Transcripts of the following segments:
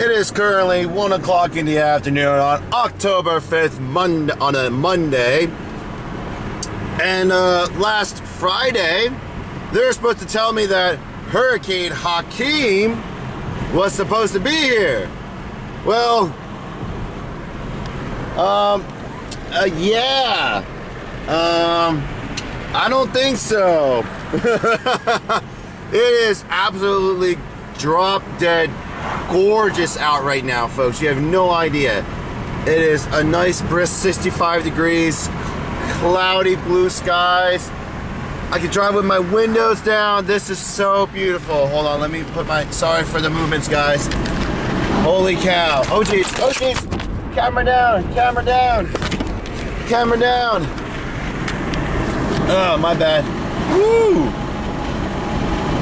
It is currently 1 o'clock in the afternoon on October 5th, on a Monday. And last Friday, they were supposed to tell me that Hurricane Hakeem was supposed to be here. Well, yeah. I don't think so. It is absolutely drop dead gorgeous out right now, folks. You have no idea. It is a nice brisk 65 degrees, cloudy blue skies. I can drive with my windows down. This is so beautiful. Hold on, let me put my, sorry for the movements, guys. Holy cow. Oh geez, oh geez. Camera down, camera down, camera down. Oh, my bad. Woo!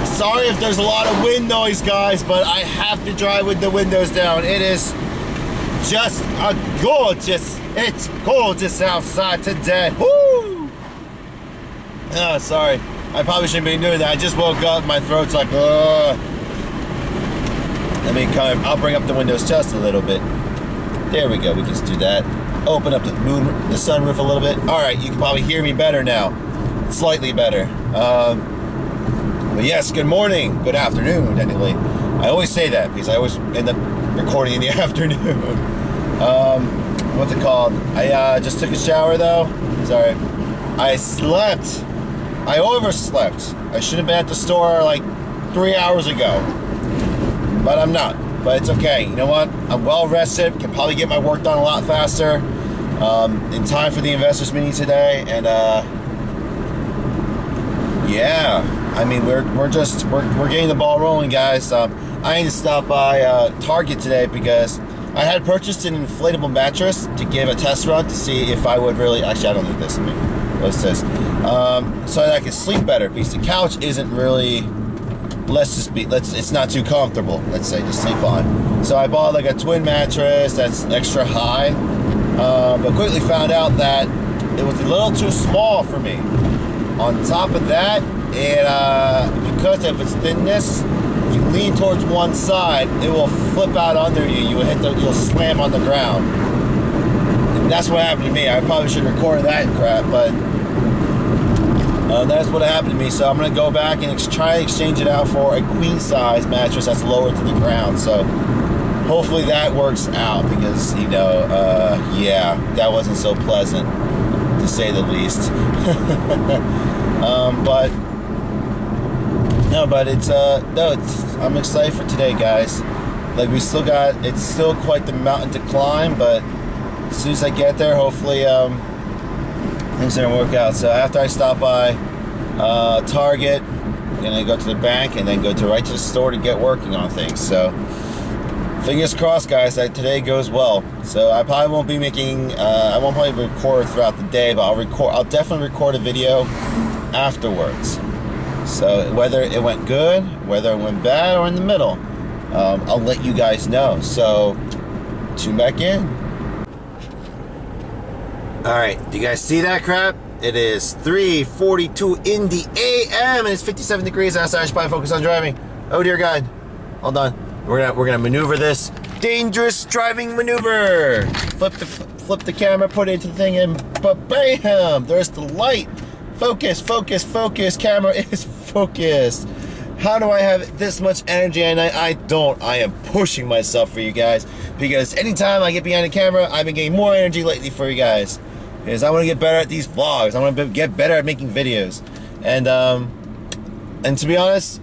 Sorry if there's a lot of wind noise, guys, but I have to drive with the windows down. It is just it's gorgeous outside today. Woo! Oh, sorry. I probably shouldn't be doing that. I just woke up, my throat's like, ugh. I'll bring up the windows just a little bit. There we go, we can just do that. Open up the sunroof a little bit. All right, you can probably hear me better now. Slightly better. But yes, good morning, good afternoon, technically. I always say that because I always end up recording in the afternoon. What's it called? I just took a shower though. Sorry. I slept. I overslept. I should have been at the store like 3 hours ago. But I'm not. But it's okay. You know what? I'm well rested. Can probably get my work done a lot faster. In time for the investors meeting today. And yeah. I mean, we're getting the ball rolling, guys. I need to stop by Target today because I had purchased an inflatable mattress to give a test run to see if I would really. Actually, I don't need this. What's this? So that I can sleep better because the couch isn't really. It's not too comfortable. Let's say to sleep on. So I bought like a twin mattress that's extra high, but quickly found out that it was a little too small for me. On top of that, because of its thinness, if you lean towards one side, it will flip out under you. You'll slam on the ground. And that's what happened to me. I probably should record that crap, but that's what happened to me. So I'm gonna go back and try to exchange it out for a queen size mattress that's lower to the ground. So hopefully that works out because yeah, that wasn't so pleasant to say the least. I'm excited for today, guys. Like it's still quite the mountain to climb, but as soon as I get there, hopefully things are gonna work out. So after I stop by Target, I'm gonna go to the bank and then go right to the store to get working on things. So fingers crossed, guys, that today goes well. So I probably won't be making, I won't probably record throughout the day, but I'll definitely record a video afterwards. So whether it went good, whether it went bad, or in the middle, I'll let you guys know. So tune back in. All right, do you guys see that crap? It is 3:42 in the AM and it's 57 degrees outside. I should probably focus on driving. Oh dear God, hold on. We're gonna maneuver this dangerous driving maneuver. Flip the camera, put it into the thing, and bam! There's the light. Focus, focus, focus. Camera is focused. How do I have this much energy? And I don't. I am pushing myself for you guys because anytime I get behind the camera, I've been getting more energy lately for you guys. Because I want to get better at these vlogs. I want to get better at making videos. And to be honest,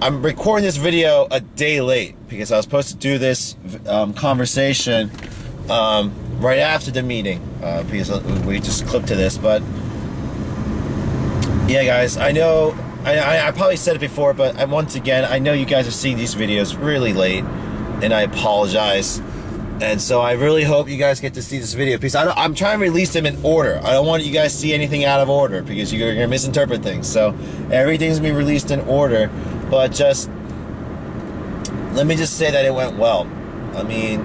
I'm recording this video a day late because I was supposed to do this conversation right after the meeting because we just clipped to this. But yeah, guys, I know I probably said it before, but once again, I know you guys are seeing these videos really late, and I apologize. And so I really hope you guys get to see this video because I'm trying to release them in order. I don't want you guys to see anything out of order because you're gonna misinterpret things. So everything's gonna be released in order. But let me just say that it went well. I mean,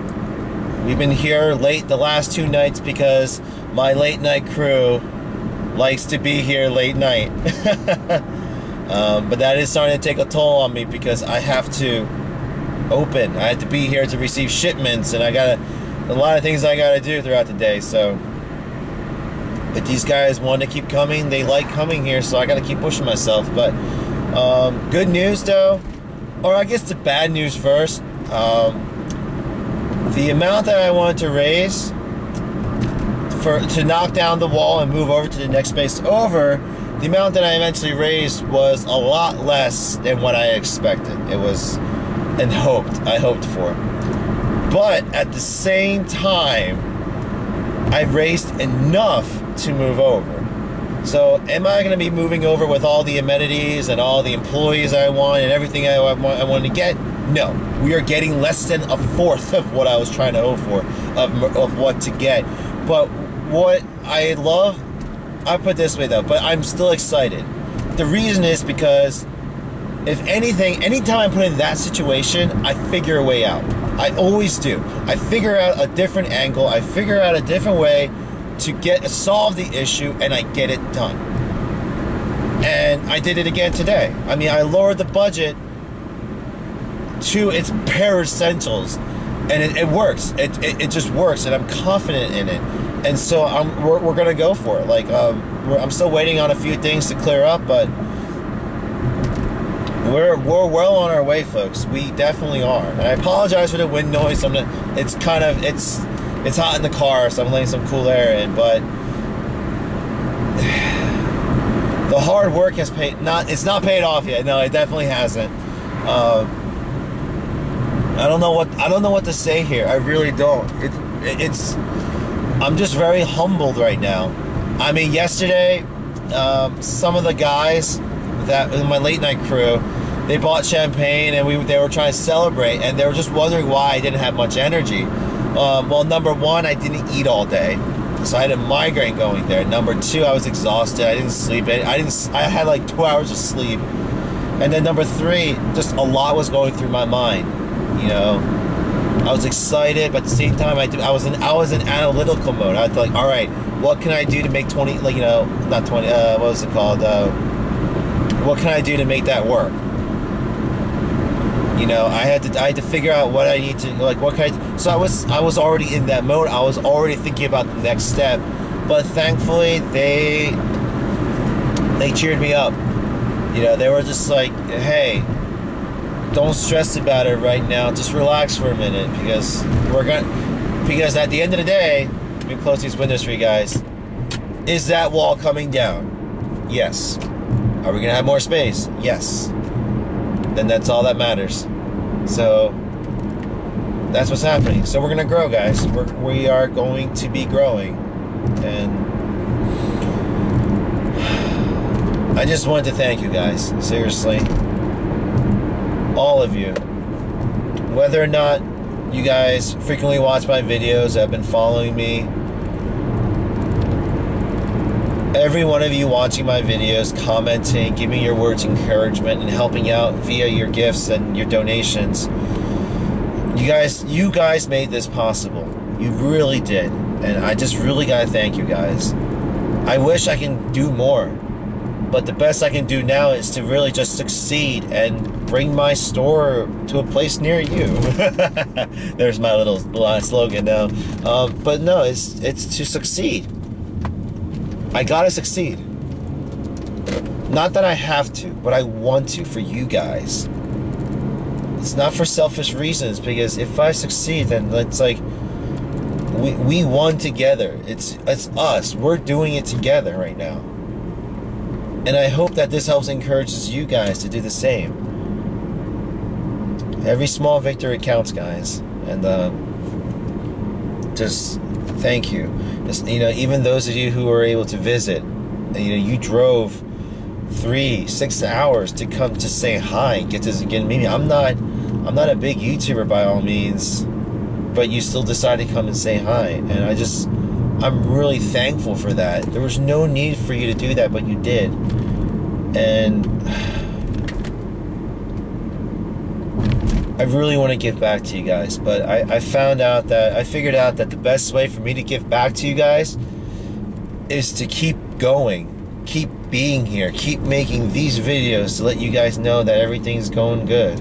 we've been here late the last 2 nights because my late night crew likes to be here late night. But that is starting to take a toll on me because I have to open. I had to be here to receive shipments, and I got a lot of things I got to do throughout the day. So, but these guys want to keep coming. They like coming here, so I got to keep pushing myself. But good news, though, or I guess the bad news first. The amount that I wanted to raise to knock down the wall and move over to the next space over, the amount that I eventually raised was a lot less than what I expected. It was I hoped for. But at the same time, I raised enough to move over. So am I going to be moving over with all the amenities and all the employees I want and everything I want to get? No. We are getting less than a fourth of what I was trying to hope for, of what to get. But what I love, I put it this way though, but I'm still excited. The reason is because, if anything, anytime I'm put in that situation, I figure a way out. I always do. I figure out a different angle. I figure out a different way to solve the issue, and I get it done. And I did it again today. I mean, I lowered the budget to its bare essentials, and it works. It just works, and I'm confident in it. And so we're gonna go for it. Like I'm still waiting on a few things to clear up, but we're well on our way, folks. We definitely are. And I apologize for the wind noise. It's hot in the car, so I'm letting some cool air in. But the hard work has paid. It's not paid off yet. No, it definitely hasn't. I don't know what to say here. I really don't. I'm just very humbled right now. I mean, yesterday, some of the guys that in my late night crew, they bought champagne and they were trying to celebrate, and they were just wondering why I didn't have much energy. Well, number one, I didn't eat all day, so I had a migraine going there. Number two, I was exhausted. I didn't sleep. I had like 2 hours of sleep, and then number three, just a lot was going through my mind. You know, I was excited, but at the same time, I was in analytical mode. I was like, all right, what can I do to make 20? Like, you know, not 20. What was it called? What can I do to make that work? You know, I had to figure out what I need to, like, what can I. So I was already in that mode. I was already thinking about the next step. But thankfully, they cheered me up. You know, they were just like, hey, don't stress about it right now. Just relax for a minute, because at the end of the day, let me close these windows for you guys. Is that wall coming down? Yes. Are we gonna have more space? Yes. Then that's all that matters. So that's what's happening. So we're gonna grow, guys. We are going to be growing, and I just wanted to thank you guys, seriously. All of you, whether or not you guys frequently watch my videos, have been following me, every one of you watching my videos, commenting, giving your words of encouragement, and helping out via your gifts and your donations, you guys made this possible. You really did, and I just really gotta thank you guys. I wish I can do more, but the best I can do now is to really just succeed and bring my store to a place near you. There's my little slogan now. But no, it's to succeed. I gotta succeed. Not that I have to, but I want to for you guys. It's not for selfish reasons, because if I succeed, then it's like we won together. It's us. We're doing it together right now. And I hope that this helps encourages you guys to do the same. Every small victory counts, guys. And just thank you. Just, you know, even those of you who were able to visit, you know, you drove 3-6 hours to come to say hi, get to meet me. I'm not a big YouTuber by all means, but you still decided to come and say hi, and I'm really thankful for that. There was no need for you to do that, but you did. And I really want to give back to you guys, but I figured out that the best way for me to give back to you guys is to keep going, keep being here, keep making these videos to let you guys know that everything's going good.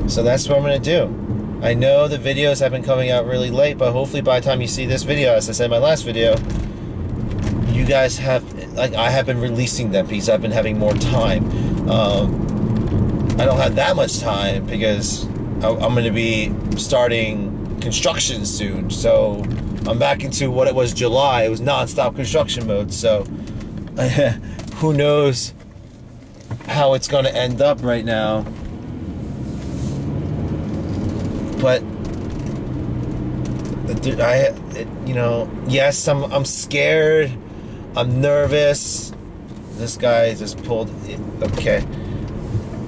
So that's what I'm gonna do. I know the videos have been coming out really late, but hopefully by the time you see this video, as I said in my last video, you guys have, like, I have been releasing them because I've been having more time. I don't have that much time because I'm going to be starting construction soon. So I'm back into what it was July. It was non-stop construction mode. So who knows how it's going to end up right now. But yes, I'm scared. I'm nervous. This guy just pulled it. Okay.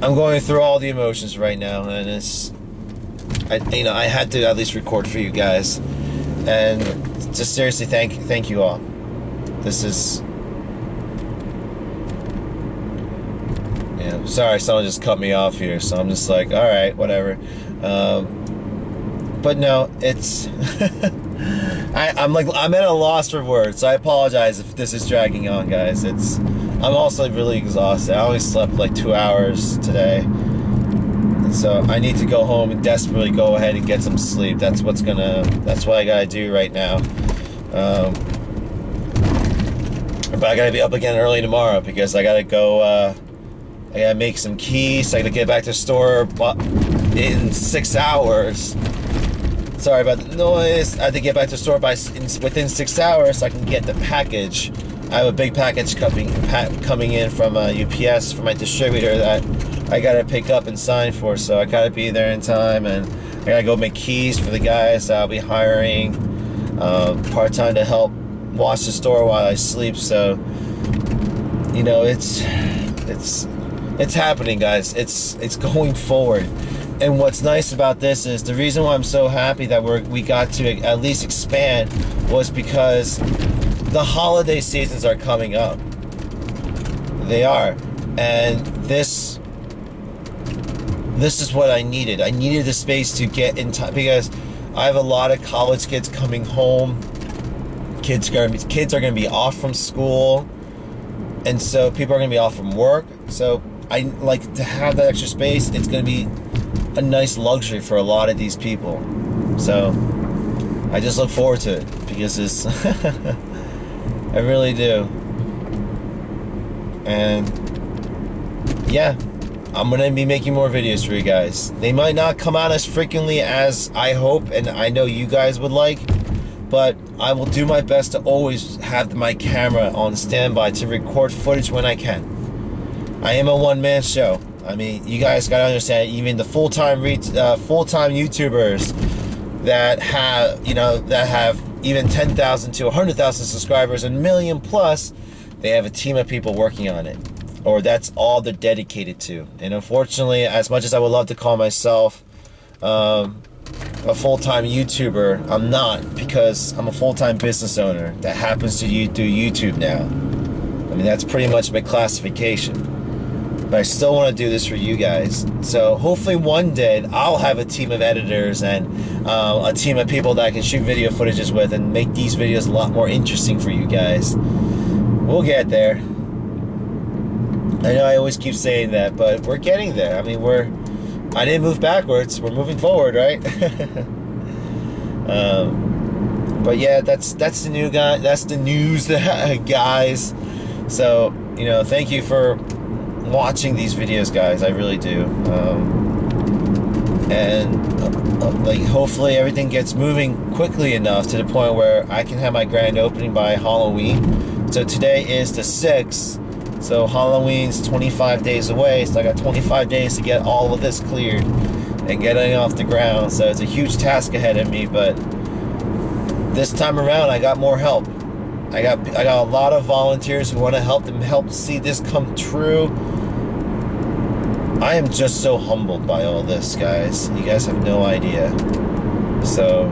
I'm going through all the emotions right now, and I had to at least record for you guys, and just seriously thank you all. This is, sorry, someone just cut me off here, so I'm just like, all right, whatever. But no, it's I'm at a loss for words, so I apologize if this is dragging on, guys. I'm also really exhausted. I only slept like 2 hours today, and so I need to go home and desperately go ahead and get some sleep. That's what I gotta do right now. But I gotta be up again early tomorrow because I gotta go. I gotta make some keys. I gotta get back to the store in 6 hours. Sorry about the noise. I had to get back to the store within 6 hours so I can get the package. I have a big package coming in from UPS from my distributor that I gotta pick up and sign for, so I gotta be there in time, and I gotta go make keys for the guys that I'll be hiring part-time to help watch the store while I sleep. So it's happening, guys. It's going forward. And what's nice about this is the reason why I'm so happy that we got to at least expand was because the holiday seasons are coming up. They are. And this is what I needed. I needed the space to get in time because I have a lot of college kids coming home. Kids are going to be off from school. And so people are going to be off from work. So I like to have that extra space. It's going to be a nice luxury for a lot of these people. So I just look forward to it because it's I really do. And yeah, I'm gonna be making more videos for you guys. They might not come out as frequently as I hope and I know you guys would like, but I will do my best to always have my camera on standby to record footage when I can. I am a one-man show. I mean, you guys gotta understand, even the full-time YouTubers that have even 10,000 to 100,000 subscribers and million plus, they have a team of people working on it, or that's all they're dedicated to. And unfortunately, as much as I would love to call myself a full-time YouTuber, I'm not, because I'm a full-time business owner that happens to do YouTube now. I mean, that's pretty much my classification. But I still want to do this for you guys. So hopefully one day I'll have a team of editors and a team of people that I can shoot video footages with and make these videos a lot more interesting for you guys. We'll get there. I know I always keep saying that, but we're getting there. I mean, I didn't move backwards. We're moving forward, right? But yeah, that's the new guy. That's the news, guys. So thank you for watching these videos, guys. I really do. And hopefully everything gets moving quickly enough to the point where I can have my grand opening by Halloween. So today is the 6th, so Halloween's 25 days away, so I got 25 days to get all of this cleared and getting off the ground. So it's a huge task ahead of me, but this time around I got more help. I got a lot of volunteers who want to help see this come true. I am just so humbled by all this, guys. You guys have no idea. So,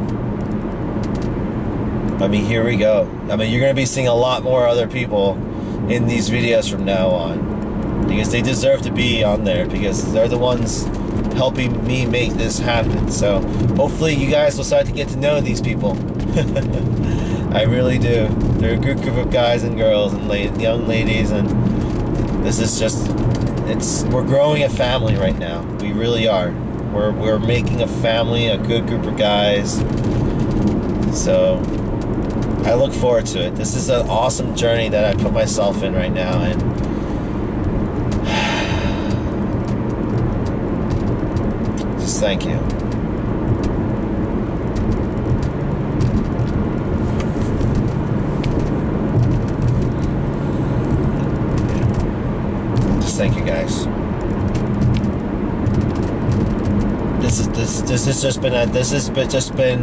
I mean, here we go. I mean, you're going to be seeing a lot more other people in these videos from now on, because they deserve to be on there, because they're the ones helping me make this happen. So, hopefully you guys will start to get to know these people. I really do. They're a good group of guys and girls and young ladies, and this is just, we're growing a family right now. We really are. We're making a family, a good group of guys. So I look forward to it. This is an awesome journey that I put myself in right now, and just thank you. Just thank you guys. This has just been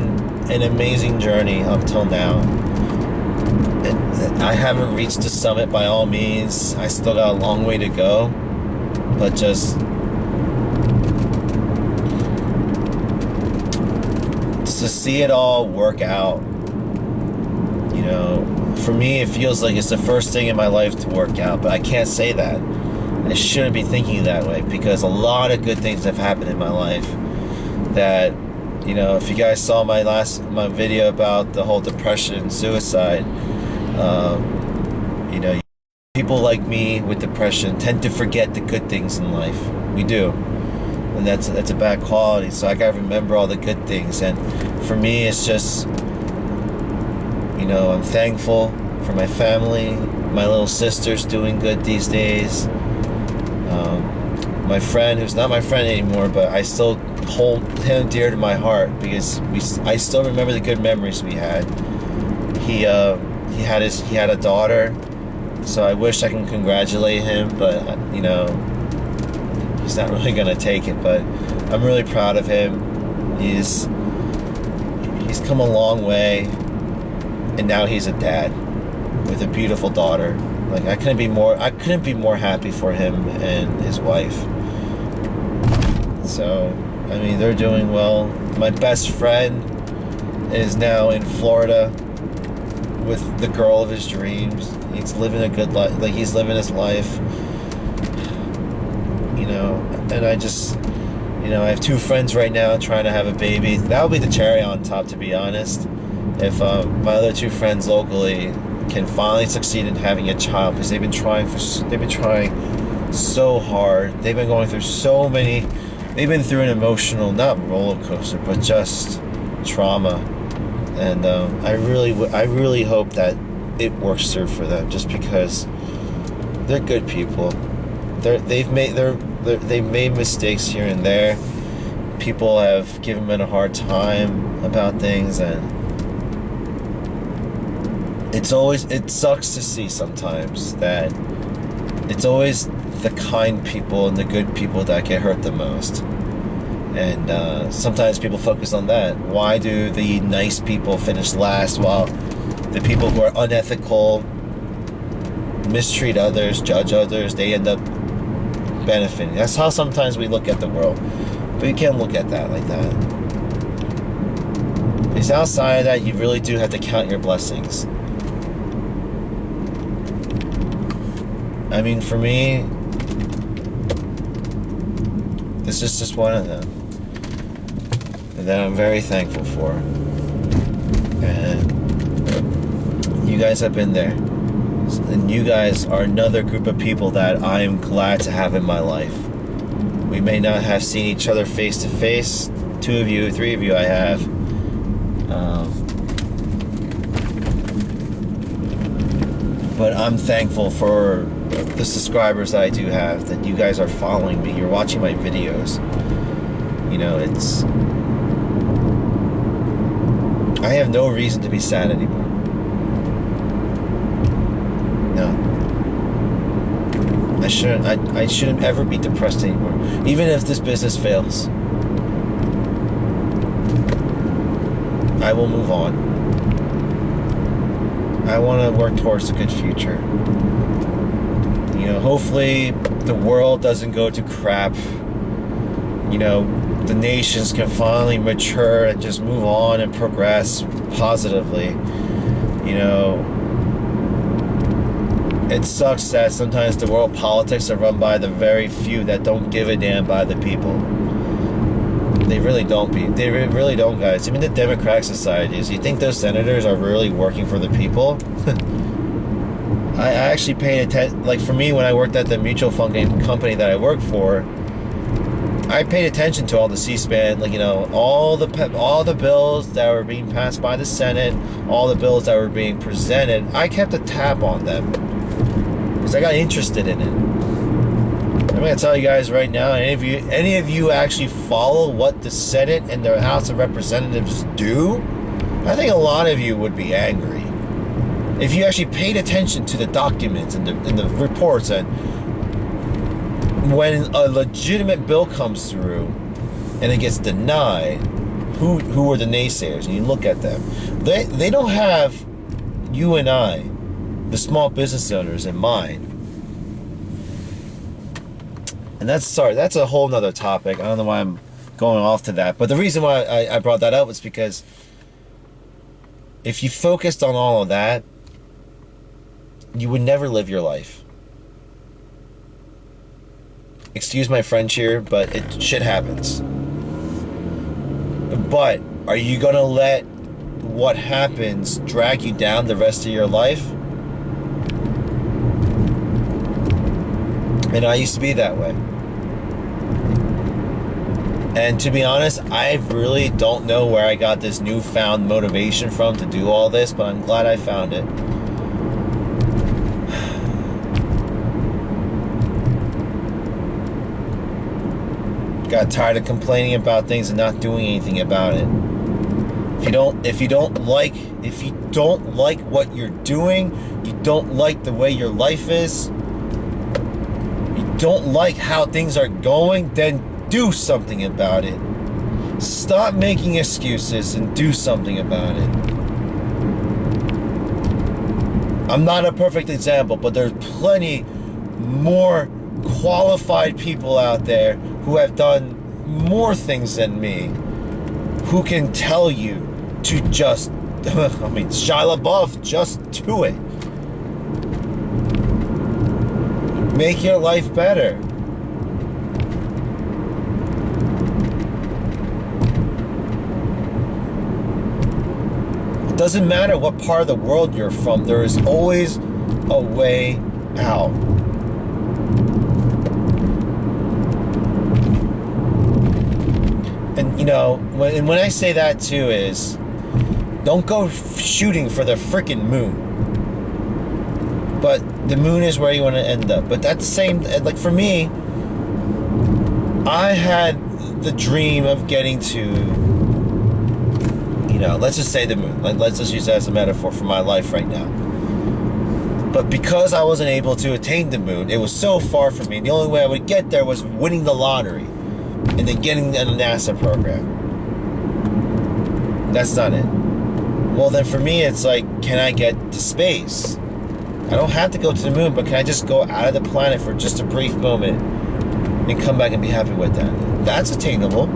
an amazing journey up till now. I haven't reached the summit by all means. I still got a long way to go, but just to see it all work out, you know, for me it feels like it's the first thing in my life to work out, but I can't say that. I shouldn't be thinking that way, because a lot of good things have happened in my life that, you know, if you guys saw my video about the whole depression and suicide, you know, people like me with depression tend to forget the good things in life. We do, and that's a bad quality. So I gotta remember all the good things. And for me, it's just, you know, I'm thankful for my family. My little sister's doing good these days. My friend, who's not my friend anymore, but I still hold him dear to my heart, because I still remember the good memories we had. He had a daughter, so I wish I can congratulate him, but you know, he's not really gonna take it. But I'm really proud of him. He's come a long way, and now he's a dad with a beautiful daughter. Like, I couldn't be more happy for him and his wife. So, I mean, they're doing well. My best friend is now in Florida with the girl of his dreams. He's living a good life. Like, he's living his life. You know, and I just, you know, I have 2 friends right now trying to have a baby. That would be the cherry on top, to be honest. If my other 2 friends locally can finally succeed in having a child, because they've been trying so hard. They've been going through so many. They've been through an emotional, not roller coaster, but just trauma, and I really hope that it works through for them, just because they're good people. They've made mistakes here and there. People have given them a hard time about things, and it sucks to see sometimes that it's always the kind people and the good people that get hurt the most. And sometimes people focus on that. Why do the nice people finish last, while the people who are unethical, mistreat others, judge others, they end up benefiting? That's how sometimes we look at the world. But you can't look at that like that. Because outside of that, you really do have to count your blessings. I mean, for me, this is just one of them that I'm very thankful for. And you guys have been there. And you guys are another group of people that I am glad to have in my life. We may not have seen each other face to face. 2 of you, 3 of you I have. But I'm thankful for the subscribers that I do have, that you guys are following me. You're watching my videos. You know, I have no reason to be sad anymore. No. I shouldn't ever be depressed anymore. Even if this business fails, I will move on. I want to work towards a good future. You know, hopefully the world doesn't go to crap. You know, the nations can finally mature and just move on and progress positively. You know, it sucks that sometimes the world politics are run by the very few that don't give a damn by the people. They really don't, guys. Even the democratic societies, you think those senators are really working for the people? I actually paid attention. Like, for me, when I worked at the mutual fund company that I work for, I paid attention to all the C-SPAN, like, all the bills that were being passed by the Senate, all the bills that were being presented. I kept a tab on them because I got interested in it. I'm gonna tell you guys right now, any of you actually follow what the Senate and the House of Representatives do, I think a lot of you would be angry if you actually paid attention to the documents and the reports. And when a legitimate bill comes through and it gets denied, who are the naysayers? And you look at them. They don't have you and I, the small business owners, in mind. And that's a whole nother topic. I don't know why I'm going off to that. But the reason why I brought that up was because if you focused on all of that, you would never live your life. Excuse my French here, but shit happens. But are you gonna let what happens drag you down the rest of your life? And I used to be that way. And to be honest, I really don't know where I got this newfound motivation from to do all this, but I'm glad I found it. Got tired of complaining about things and not doing anything about it. If you don't like what you're doing, you don't like the way your life is, you don't like how things are going, then do something about it. Stop making excuses and do something about it. I'm not a perfect example, but there's plenty more qualified people out there who have done more things than me, who can tell you to just, Shia LaBeouf, just do it. Make your life better. It doesn't matter what part of the world you're from, there is always a way out. And when I say that too is, don't go shooting for the freaking moon. But the moon is where you want to end up. But that's the same, like for me, I had the dream of getting to, let's just say the moon. Let's just use that as a metaphor for my life right now. But because I wasn't able to attain the moon, it was so far from me. And the only way I would get there was winning the lottery and then getting in a NASA program. That's not it. Well, then for me, it's like, can I get to space? I don't have to go to the moon, but can I just go out of the planet for just a brief moment and come back and be happy with that? That's attainable.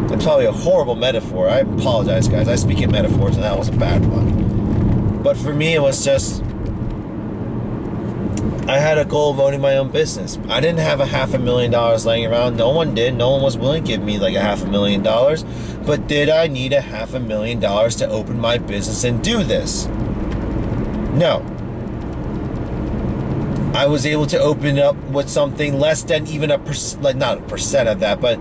That's probably a horrible metaphor. I apologize, guys. I speak in metaphors, and that was a bad one. But for me, it was just, I had a goal of owning my own business. I didn't have $500,000 laying around. No one did. No one was willing to give me like $500,000. But did I need $500,000 to open my business and do this? No. I was able to open up with something less than even not a percent of that, but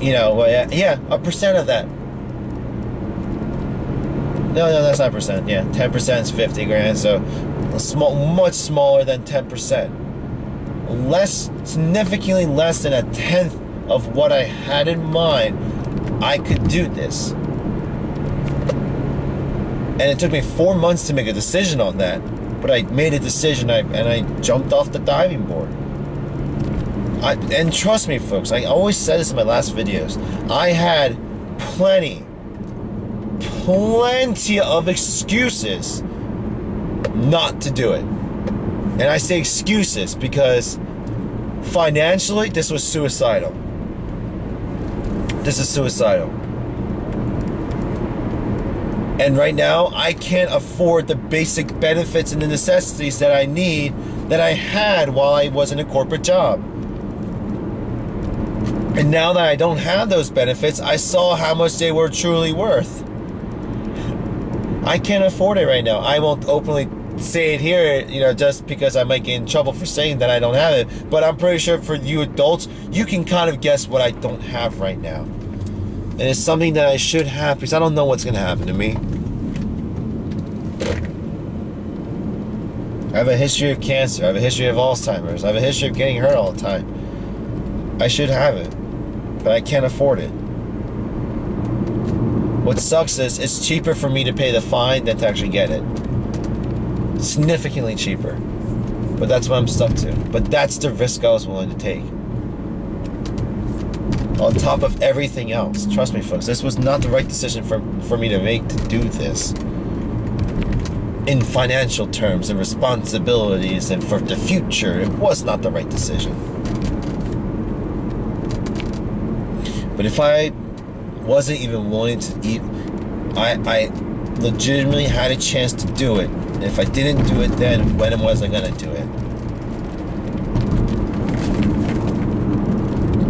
a percent of that. No, that's not percent. Yeah, 10% is 50 grand. So much smaller than 10%. Significantly less than 1/10 of what I had in mind. I could do this. And it took me 4 months to make a decision on that. But I made a decision and I jumped off the diving board. And trust me, folks, I always said this in my last videos. I had plenty of excuses not to do it. And I say excuses because financially, this was suicidal. This is suicidal. And right now, I can't afford the basic benefits and the necessities that I need that I had while I was in a corporate job. And now that I don't have those benefits, I saw how much they were truly worth. I can't afford it right now. I won't openly say it here, just because I might get in trouble for saying that I don't have it. But I'm pretty sure for you adults, you can kind of guess what I don't have right now. And it's something that I should have, because I don't know what's going to happen to me. I have a history of cancer. I have a history of Alzheimer's. I have a history of getting hurt all the time. I should have it, but I can't afford it. What sucks is it's cheaper for me to pay the fine than to actually get it. Significantly cheaper. But that's what I'm stuck to. But that's the risk I was willing to take. On top of everything else. Trust me, folks, this was not the right decision for me to make, to do this. In financial terms and responsibilities and for the future, it was not the right decision. But if I wasn't even willing to eat, I legitimately had a chance to do it. If I didn't do it then, when was I gonna do it?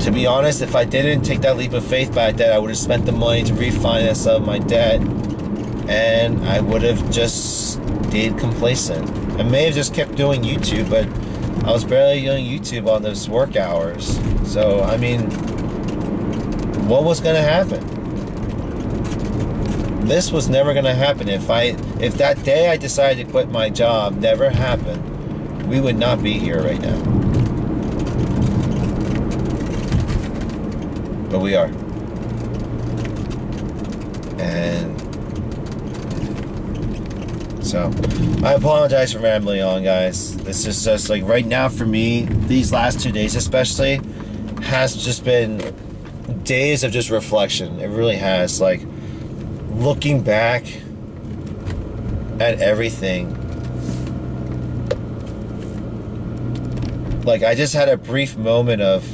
To be honest, if I didn't take that leap of faith back then, I would have spent the money to refinance some of my debt, and I would have just stayed complacent. I may have just kept doing YouTube, but I was barely doing YouTube on those work hours. So, I mean, what was gonna happen? This was never gonna happen. If that day I decided to quit my job never happened, we would not be here right now. But we are. And so I apologize for rambling on, guys. This is just like right now for me, these last 2 days especially, has just been days of just reflection. It really has. Like, looking back at everything. Like, I just had a brief moment of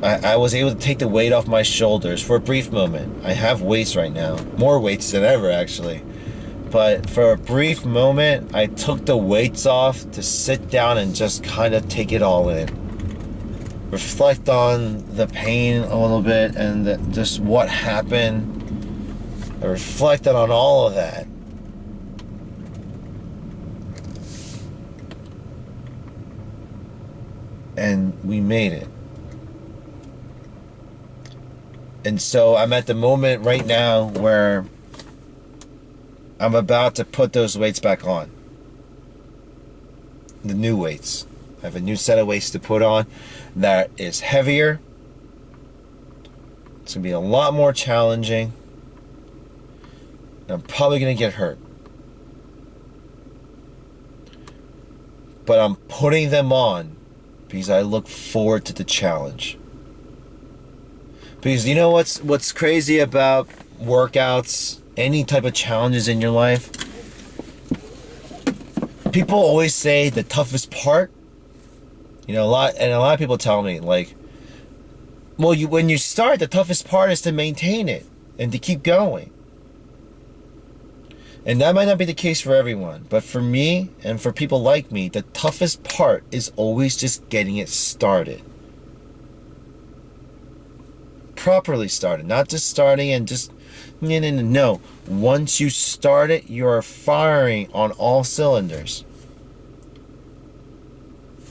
I was able to take the weight off my shoulders for a brief moment. I have weights right now. More weights than ever, actually. But for a brief moment, I took the weights off to sit down and just kind of take it all in. Reflect on the pain a little bit and just what happened. I reflected on all of that. And we made it. And so I'm at the moment right now where I'm about to put those weights back on. The new weights. I have a new set of weights to put on that is heavier. It's going to be a lot more challenging. I'm probably going to get hurt. But I'm putting them on because I look forward to the challenge. Because you know what's crazy about workouts, any type of challenges in your life? People always say the toughest part, a lot of people tell me, like, well, when you start, the toughest part is to maintain it and to keep going. And that might not be the case for everyone, but for me and for people like me, the toughest part is always just getting it started. Properly started, not just starting and just no. Once you start it, you're firing on all cylinders.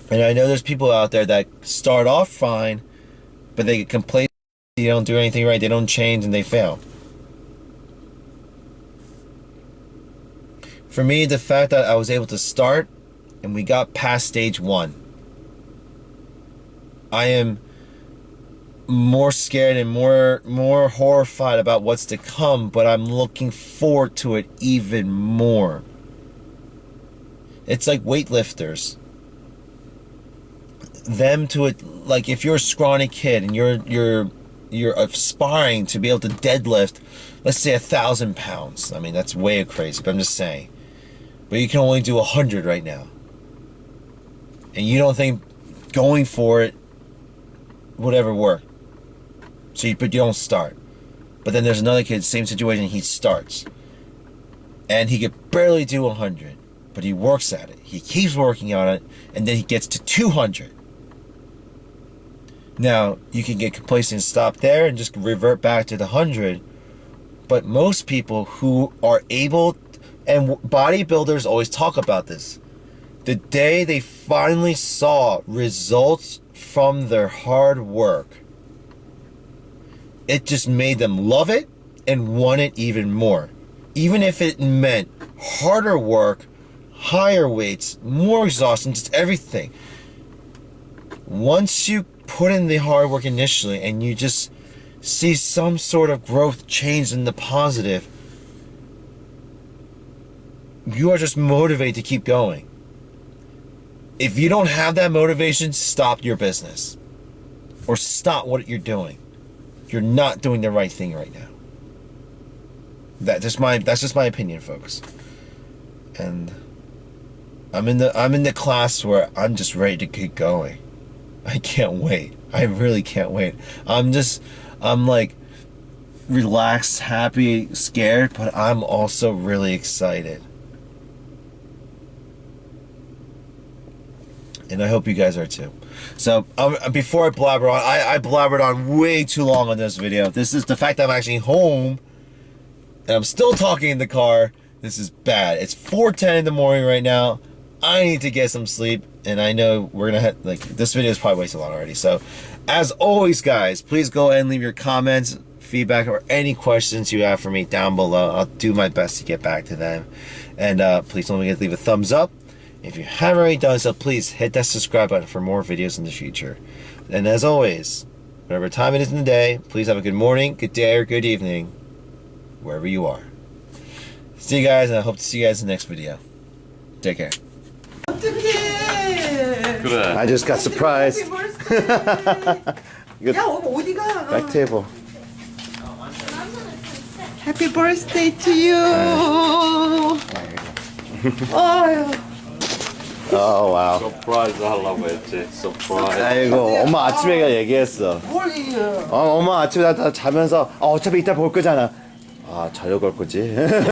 And I know there's people out there that start off fine, but they get complacent, they don't do anything right, they don't change, and they fail. For me, the fact that I was able to start and we got past stage 1, I am more scared and more horrified about what's to come, but I'm looking forward to it even more. It's like weightlifters. Them to it, like if you're a scrawny kid and you're aspiring to be able to deadlift, let's say 1,000 pounds. I mean, that's way crazy, but I'm just saying. But you can only do 100 right now. And you don't think going for it would ever work. But you don't start. But then there's another kid, same situation, he starts. And he could barely do 100. But he works at it. He keeps working on it. And then he gets to 200. Now, you can get complacent and stop there and just revert back to the 100. But most people who are able And bodybuilders always talk about this. The day they finally saw results from their hard work, it just made them love it and want it even more. Even if it meant harder work, higher weights, more exhaustion, just everything. Once you put in the hard work initially and you just see some sort of growth change in the positive, you are just motivated to keep going. If you don't have that motivation, stop your business. Or stop what you're doing. You're not doing the right thing right now. That's just my opinion, folks. And I'm in the class where I'm just ready to keep going. I can't wait. I really can't wait. I'm like relaxed, happy, scared, but I'm also really excited. And I hope you guys are too. So before I blabber on, I blabbered on way too long on this video. This is the fact that I'm actually home and I'm still talking in the car. This is bad. It's 4:10 in the morning right now. I need to get some sleep, and I know we're gonna have, like, this video is probably way too long already. So as always, guys, please go ahead and leave your comments, feedback, or any questions you have for me down below. I'll do my best to get back to them. And please don't forget to leave a thumbs up. If you haven't already done so, please hit that subscribe button for more videos in the future. And as always, whatever time it is in the day, please have a good morning, good day, or good evening, wherever you are. See you guys, and I hope to see you guys in the next video. Take care. 그래. I just got surprised. 야, 어디가? Back table. Happy birthday to you. 어휴. Oh wow. 서프라이즈 하려고 했지. 서프라이즈. 아이고, 엄마 아침에 얘기했어. 뭘 이게? 엄마 아침에 나 자면서 어차피 이따 볼 거잖아. 아, 자려고 할 거지.